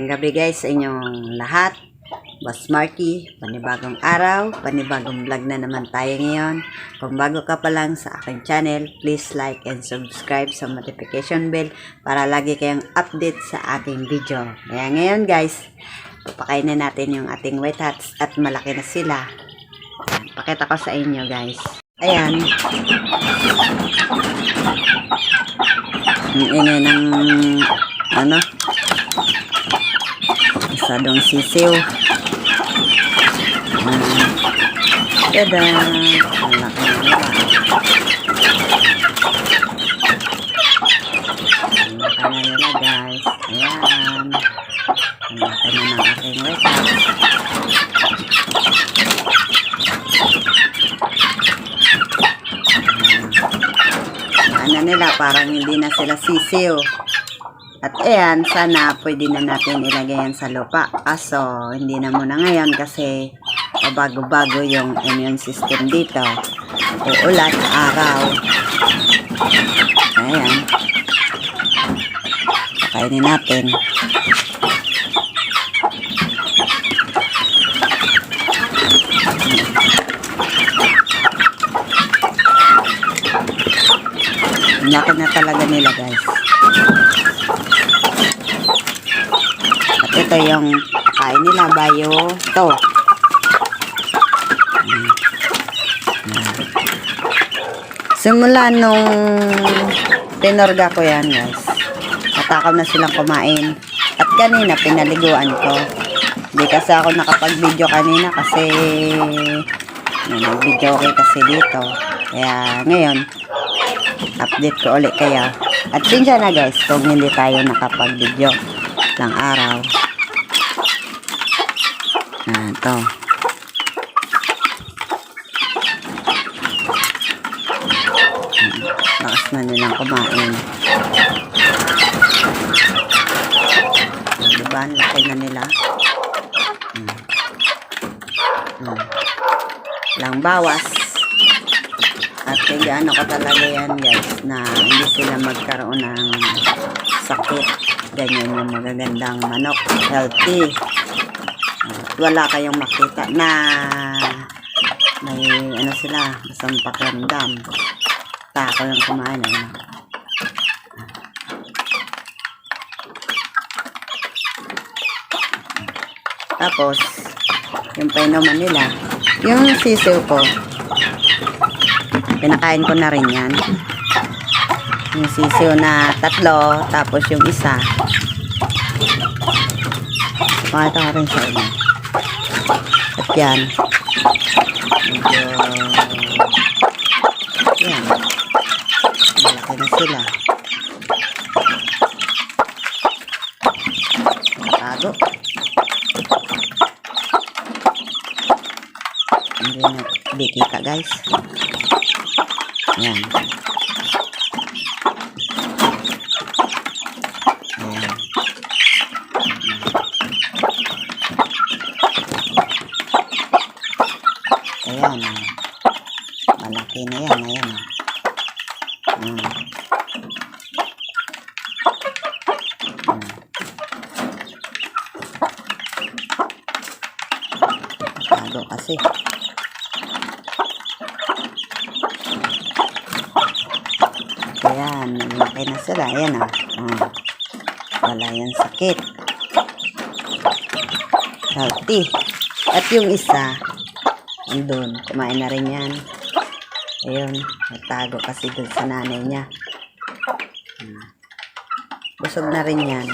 gabi guys sa inyong lahat. Boss Marky, panibagong araw, panibagong vlog na naman tayo ngayon. Kung bago ka pa lang sa aking channel, please like and subscribe sa notification bell para lagi kayong update sa aking video. Kaya ngayon guys, papakainin natin yung ating white hats at malaki na sila. Pakita ko sa inyo guys. Ayan. Ang ingay ng masadong sisiw. Tada! Ang laki na nila. Ang laki na nila guys. Ayan. Ang laki na ng aking white hat. Ano nila, parang hindi na sila sisiw. At ayan, sana pwede na natin ilagay yan sa lupa. Kaso, hindi na muna ngayon kasi bago-bago yung immune system dito. Uulan, araw. Ayan. Kainin natin. Laki na talaga nila guys. At ito yung kain nila, bayo to. Simula nung pinorga ko yan guys, natakaw na silang kumain. At kanina pinaliguan ko. Hindi kasi ako nakapag-video kanina kasi nag-video okay kasi dito. Kaya ngayon update ko ulit kayo. At sinsya na guys kung hindi tayo nakapag-video ng araw. Ito. Lakas na nilang kumain. Diba? Ang laki na nila. Lang bawas. At ano ko talaga yan guys, na hindi sila magkaroon ng sakit. Ganyan yung magagandang manok, healthy. At wala kayong makita na may ano sila, masang pakiramdam. Tako yung kumain. Tapos yung painuman nila, yung sisiw ko, pinakain ko na rin yan. Yung sisiw na 3, tapos yung isa pakita ko rin sa inyo. At yan medyo yan, malaki na sila. Tago hindi na bikita guys. Ayan. Ayan. Ayan. Malaki na yan. Ayan. Tago kasi. Ayan, laki na sila. Ayan wala yan sakit. Healthy. At yung isa, andun, kumain na rin yan. Ayun, natago kasi dun sa nanay niya. Busog na rin yan.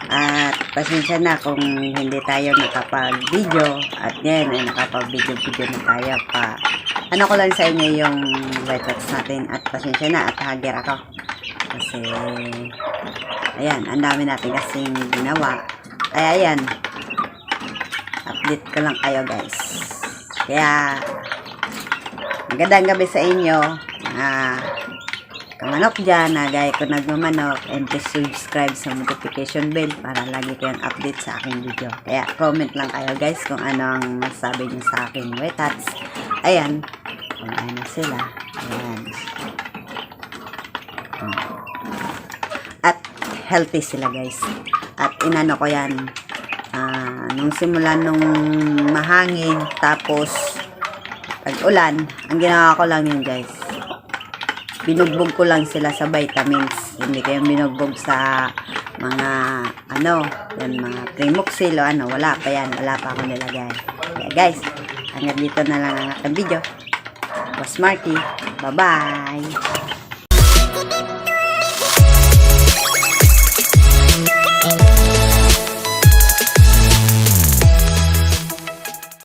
At pasensya na kung hindi tayo nakapag-video. At ngayon ay nakapag-video na tayo pa. Ano ko lang sa inyo yung white hats natin. At pasensya na at hager ako. Kasi ayan, ang dami natin kasing ginawa. Kaya ayan, update ko lang kayo guys. Kaya magandang gabi sa inyo. Kamanok dyan, gaya ko nagmamanok, and please subscribe sa notification bell para lagi kayong update sa aking video. Kaya comment lang kayo guys kung ano ang masabi nyo sa aking white hats. Ayan, kung ano sila. Ayan. At healthy sila guys. At inano ko yan nung simula nung mahangin tapos tag-ulan, ang ginawa ko lang yun guys, binugbog ko lang sila sa vitamins. Hindi ko yung binugbog sa mga yan mga Primoxil o wala pa yan, wala pa ako nilagay. Kaya guys, hanggang dito na lang ang ating video. Boss Marky, bye bye.